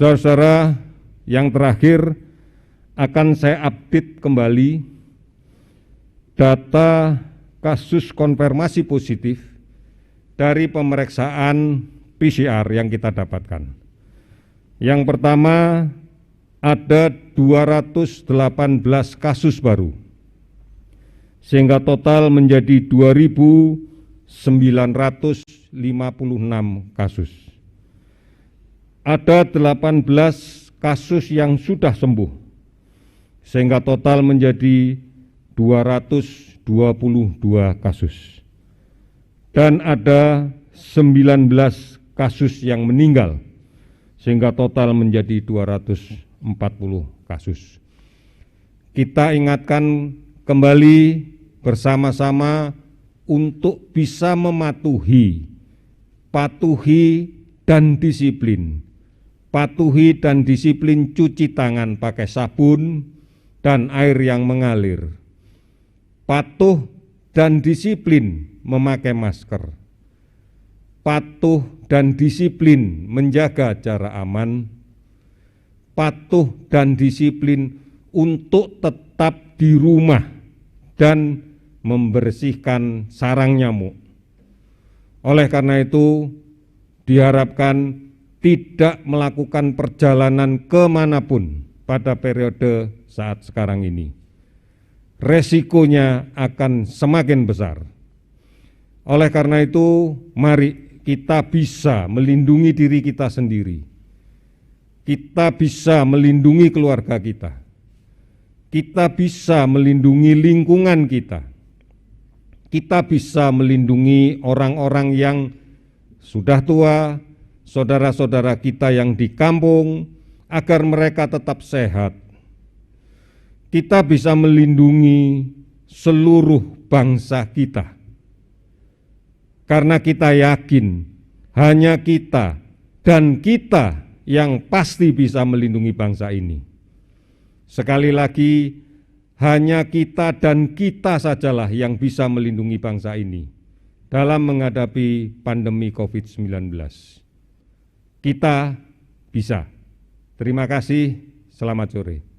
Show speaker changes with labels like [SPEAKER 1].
[SPEAKER 1] Saudara-saudara, yang terakhir akan saya update kembali data kasus konfirmasi positif dari pemeriksaan PCR yang kita dapatkan. Yang pertama, ada 218 kasus baru, sehingga total menjadi 2.956 kasus. Ada 18 kasus yang sudah sembuh, sehingga total menjadi 222 kasus. Dan ada 19 kasus yang meninggal, sehingga total menjadi 240 kasus. Kita ingatkan kembali bersama-sama untuk bisa patuhi dan disiplin. Patuhi dan disiplin cuci tangan pakai sabun dan air yang mengalir. Patuh dan disiplin memakai masker. Patuh dan disiplin menjaga jarak aman. Patuh dan disiplin untuk tetap di rumah dan membersihkan sarang nyamuk. Oleh karena itu, diharapkan tidak melakukan perjalanan kemanapun pada periode saat sekarang ini. Resikonya akan semakin besar. Oleh karena itu, mari kita bisa melindungi diri kita sendiri. Kita bisa melindungi keluarga kita. Kita bisa melindungi lingkungan kita. Kita bisa melindungi orang-orang yang sudah tua, saudara-saudara kita yang di kampung, agar mereka tetap sehat. Kita bisa melindungi seluruh bangsa kita. Karena kita yakin hanya kita dan kita yang pasti bisa melindungi bangsa ini. Sekali lagi, hanya kita dan kita sajalah yang bisa melindungi bangsa ini dalam menghadapi pandemi COVID-19. Kita bisa. Terima kasih, selamat sore.